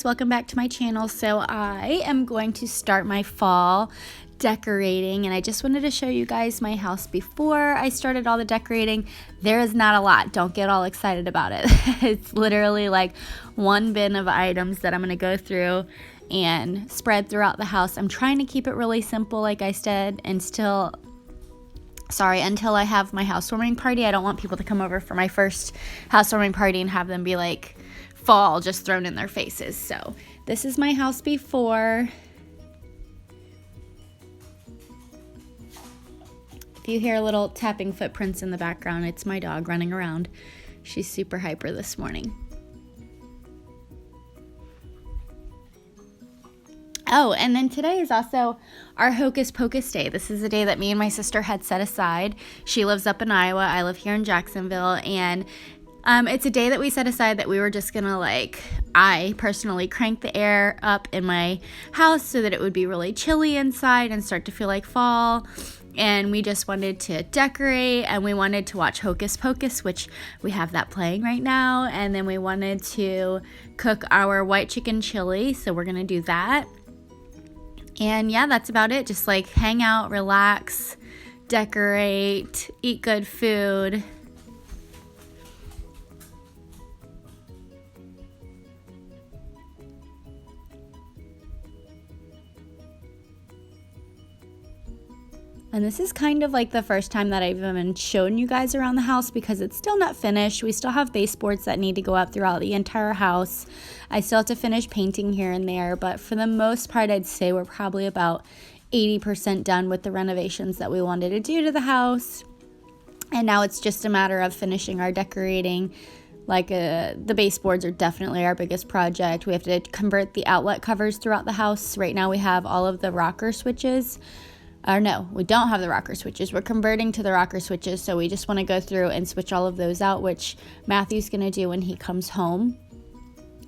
welcome back to my channel. So I am going to start my fall decorating, and I just wanted to show you guys my house before I started all the decorating. There is not a lot, don't get all excited about it. It's literally like one bin of items that I'm going to go through and spread throughout the house. I'm trying to keep it really simple, like I said, and until I have my housewarming party. I don't want people to come over for my first housewarming party and have them be like fall just thrown in their faces. So this is my house before. If you hear little tapping footprints in the background, it's my dog running around. She's super hyper this morning. Oh, and then today is also our Hocus Pocus day. This is a day that me and my sister had set aside. She lives up in Iowa. I live here in Jacksonville. And it's a day that we set aside that we were just going to, I personally crank the air up in my house so that it would be really chilly inside and start to feel like fall. And we just wanted to decorate, and we wanted to watch Hocus Pocus, which we have that playing right now. And then we wanted to cook our white chicken chili, so we're going to do that. And yeah, that's about it. Just hang out, relax, decorate, eat good food. And this is kind of the first time that I've even shown you guys around the house because it's still not finished. We still have baseboards that need to go up throughout the entire house. I still have to finish painting here and there, but for the most part, I'd say we're probably about 80% done with the renovations that we wanted to do to the house. And now it's just a matter of finishing our decorating. The baseboards are definitely our biggest project. We have to convert the outlet covers throughout the house. Right now we have all of the rocker switches. Or no, we don't have the rocker switches. We're converting to the rocker switches, so we just want to go through and switch all of those out, which Matthew's going to do when he comes home.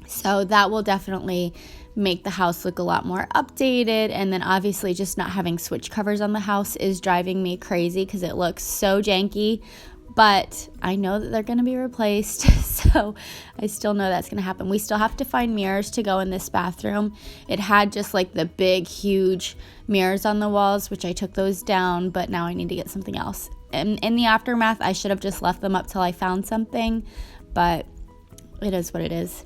So that will definitely make the house look a lot more updated. And then obviously just not having switch covers on the house is driving me crazy because it looks so janky. But I know that they're going to be replaced, so I still know that's going to happen. We still have to find mirrors to go in this bathroom. It had just the big, huge mirrors on the walls, which I took those down, but now I need to get something else. And in the aftermath, I should have just left them up till I found something, but it is what it is.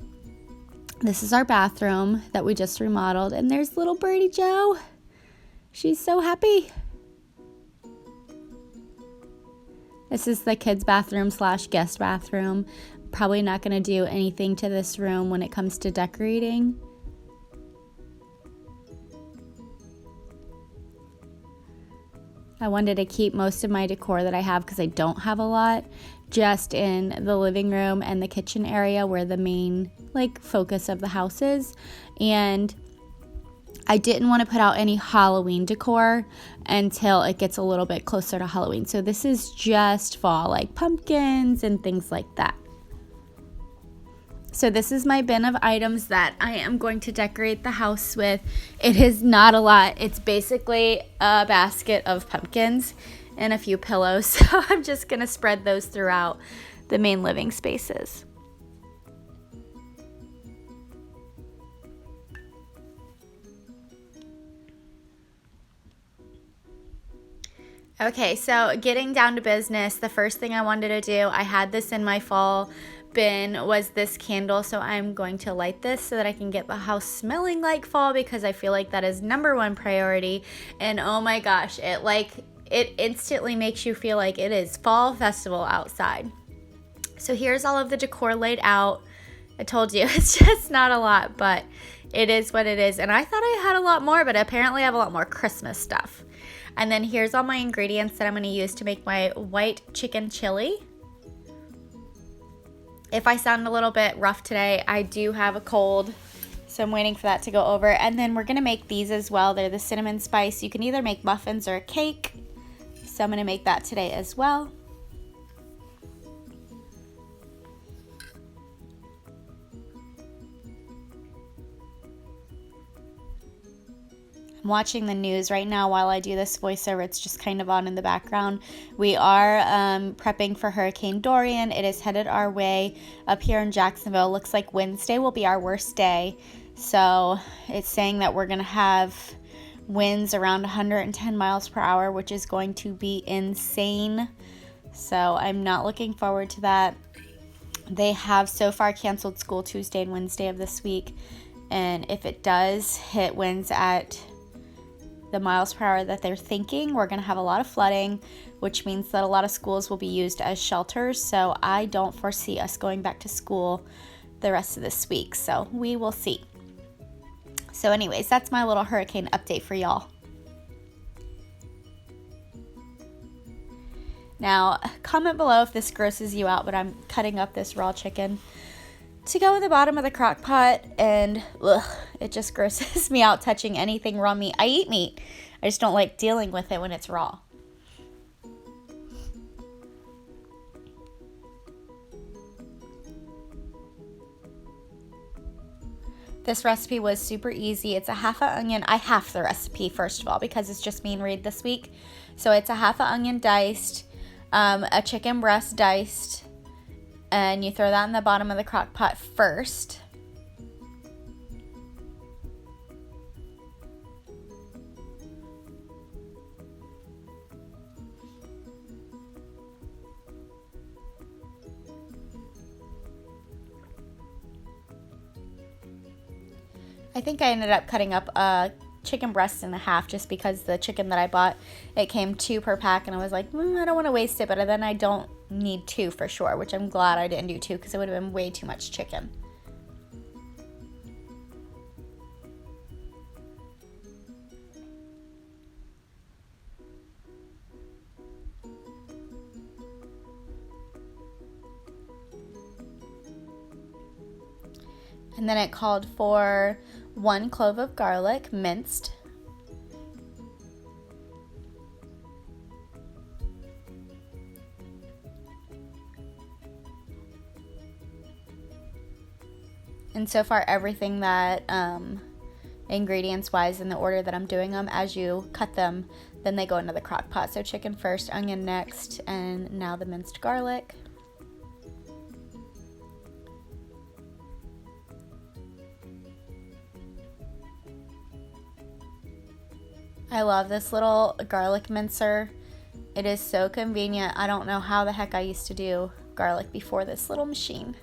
This is our bathroom that we just remodeled, and there's little birdie Joe. She's so happy. This is the kids' bathroom / guest bathroom. Probably not going to do anything to this room when it comes to decorating. I wanted to keep most of my decor that I have because I don't have a lot just in the living room and the kitchen area where the main focus of the house is. And I didn't want to put out any Halloween decor until it gets a little bit closer to Halloween. So this is just fall, pumpkins and things like that. So this is my bin of items that I am going to decorate the house with. It is not a lot. It's basically a basket of pumpkins and a few pillows. So I'm just going to spread those throughout the main living spaces. Okay, so getting down to business, the first thing I wanted to do, I had this in my fall bin, was this candle. So I'm going to light this so that I can get the house smelling like fall because I feel like that is number one priority. And oh my gosh, it instantly makes you feel like it is fall festival outside. So here's all of the decor laid out. I told you it's just not a lot, but it is what it is. And I thought I had a lot more, but apparently I have a lot more Christmas stuff. And then here's all my ingredients that I'm going to use to make my white chicken chili. If I sound a little bit rough today, I do have a cold, so I'm waiting for that to go over. And then we're going to make these as well. They're the cinnamon spice. You can either make muffins or a cake. So I'm going to make that today as well. I'm watching the news right now while I do this voiceover. It's just kind of on in the background. We are prepping for Hurricane Dorian. It is headed our way up here in Jacksonville. Looks like Wednesday will be our worst day. So it's saying that we're going to have winds around 110 miles per hour, which is going to be insane. So I'm not looking forward to that. They have so far canceled school Tuesday and Wednesday of this week. And if it does hit winds at the miles per hour that they're thinking, we're going to have a lot of flooding, which means that a lot of schools will be used as shelters. So I don't foresee us going back to school the rest of this week. So we will see. So anyways, that's my little hurricane update for y'all. Now, comment below if this grosses you out, but I'm cutting up this raw chicken to go in the bottom of the crock pot, and it just grosses me out touching anything raw meat. I eat meat. I just don't like dealing with it when it's raw. This recipe was super easy. It's a half an onion. I half the recipe, first of all, because it's just me and Reed this week. So it's a half an onion diced, a chicken breast diced, and you throw that in the bottom of the crock pot first. I think I ended up cutting up a chicken breast in half just because the chicken that I bought, it came 2 per pack, and I was like, I don't want to waste it, but then I don't need 2 for sure, which I'm glad I didn't do 2 because it would have been way too much chicken. And then it called for 1 clove of garlic, minced. And so far, everything that ingredients wise in the order that I'm doing them, as you cut them, then they go into the crock pot. So chicken first, onion next, and now the minced garlic. I love this little garlic mincer. It is so convenient. I don't know how the heck I used to do garlic before this little machine.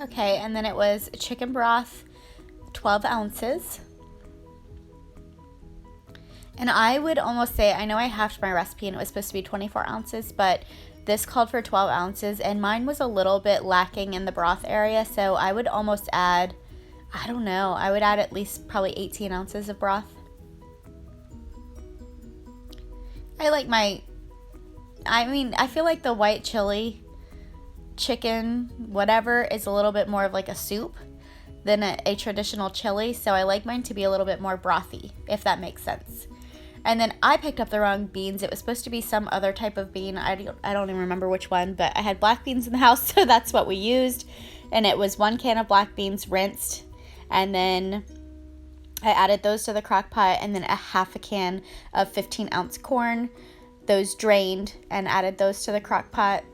Okay, and then it was chicken broth, 12 ounces. And I would almost say, I know I halved my recipe and it was supposed to be 24 ounces, but this called for 12 ounces, and mine was a little bit lacking in the broth area, so I would almost add, I don't know, I would add at least probably 18 ounces of broth. I feel like the white chili chicken, whatever, is a little bit more of like a soup than a traditional chili, so I like mine to be a little bit more brothy, if that makes sense. And then I picked up the wrong beans. It was supposed to be some other type of bean. I don't even remember which one, but I had black beans in the house, so that's what we used. And it was 1 can of black beans rinsed, and then I added those to the crock pot, and then a half a can of 15-ounce corn, those drained, and added those to the crock pot.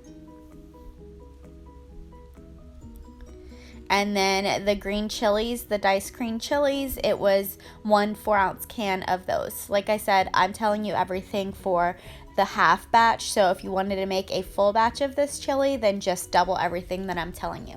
And then the green chilies, the diced green chilies, it was 1 4-ounce can of those. Like I said, I'm telling you everything for the half batch. So if you wanted to make a full batch of this chili, then just double everything that I'm telling you.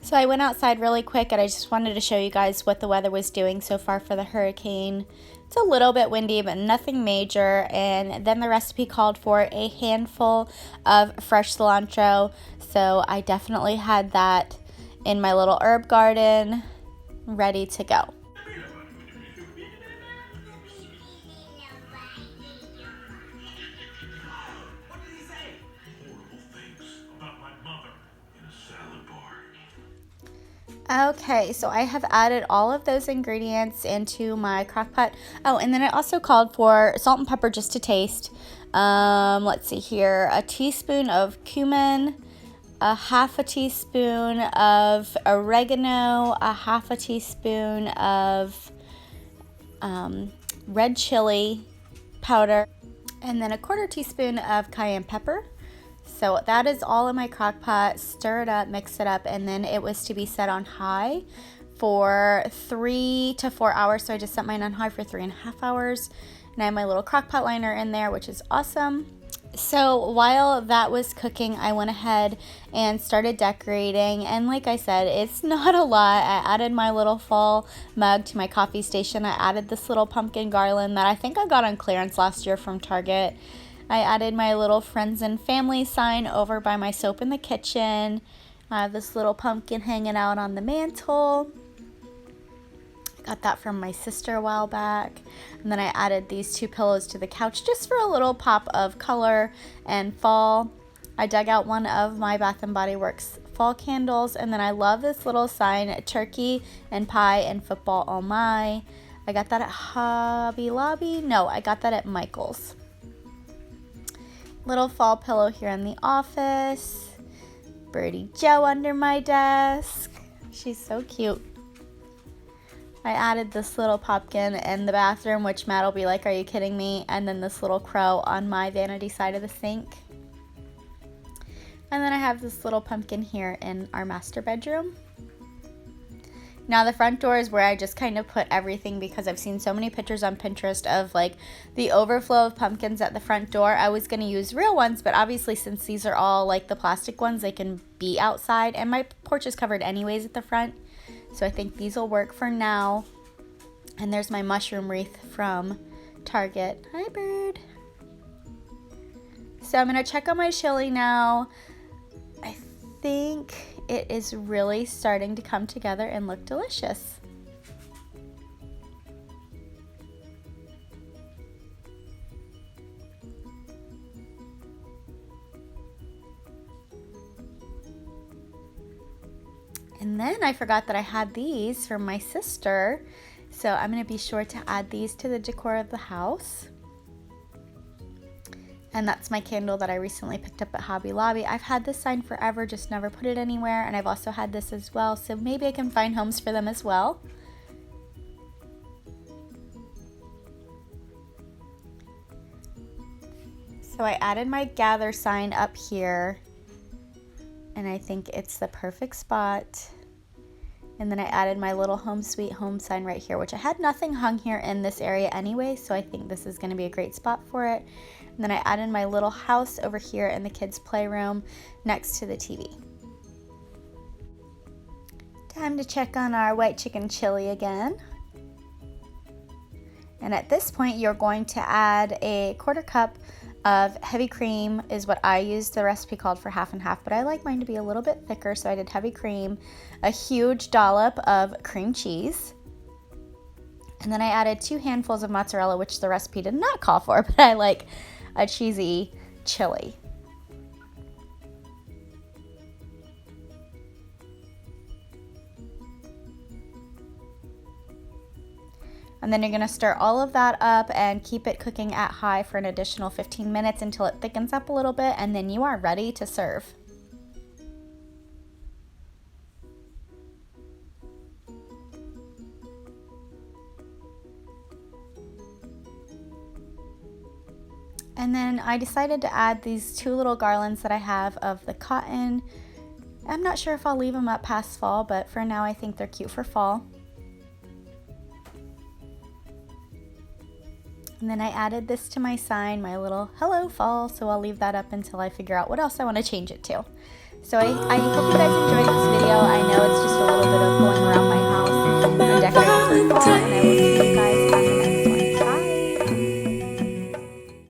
So I went outside really quick, and I just wanted to show you guys what the weather was doing so far for the hurricane. It's a little bit windy, but nothing major. And then the recipe called for a handful of fresh cilantro. So I definitely had that in my little herb garden, ready to go. Okay, so I have added all of those ingredients into my crock pot. Oh, and then I also called for salt and pepper just to taste. Let's see here, a teaspoon of cumin, a half a teaspoon of oregano, a half a teaspoon of red chili powder, and then a quarter teaspoon of cayenne pepper. So that is all in my crock pot. Stir it up, mix it up, and then it was to be set on high for 3 to 4 hours. So I just set mine on high for 3.5 hours. And I have my little crock pot liner in there, which is awesome. So while that was cooking, I went ahead and started decorating. And like I said, it's not a lot. I added my little fall mug to my coffee station. I added this little pumpkin garland that I think I got on clearance last year from Target. I added my little friends and family sign over by my soap in the kitchen. I have this little pumpkin hanging out on the mantle. Got that from my sister a while back. And then I added these 2 pillows to the couch just for a little pop of color and fall. I dug out one of my Bath & Body Works fall candles. And then I love this little sign, turkey and pie and football oh my. I got that at Hobby Lobby. No, I got that at Michael's. Little fall pillow here in the office. Birdie Joe under my desk. She's so cute. I added this little pumpkin in the bathroom, which Matt will be like, are you kidding me? And then this little crow on my vanity side of the sink. And then I have this little pumpkin here in our master bedroom. Now the front door is where I just kind of put everything because I've seen so many pictures on Pinterest of like the overflow of pumpkins at the front door. I was going to use real ones, but obviously since these are all like the plastic ones, they can be outside and my porch is covered anyways at the front. So I think these will work for now. And there's my mushroom wreath from Target. Hi, bird. So I'm going to check on my chili now. I think it is really starting to come together and look delicious. And then I forgot that I had these from my sister. So I'm going to be sure to add these to the decor of the house. And that's my candle that I recently picked up at Hobby Lobby. I've had this sign forever, just never put it anywhere. And I've also had this as well. So maybe I can find homes for them as well. So I added my gather sign up here. And I think it's the perfect spot. And then I added my little home sweet home sign right here, which I had nothing hung here in this area anyway. So I think this is going to be a great spot for it. And then I added my little house over here in the kids' playroom next to the TV. Time to check on our white chicken chili again. And at this point, you're going to add a 1/4 cup of heavy cream is what I used. The recipe called for half and half, but I like mine to be a little bit thicker, so I did heavy cream, a huge dollop of cream cheese. And then I added 2 handfuls of mozzarella, which the recipe did not call for, but I like a cheesy chili. And then you're going to stir all of that up and keep it cooking at high for an additional 15 minutes until it thickens up a little bit, and then you are ready to serve. And then I decided to add these 2 little garlands that I have of the cotton. I'm not sure if I'll leave them up past fall, but for now I think they're cute for fall. And then I added this to my sign, my little hello fall, so I'll leave that up until I figure out what else I want to change it to. So I hope you guys enjoyed this video. I know it's just a little bit of going around my house and decorating for fall, and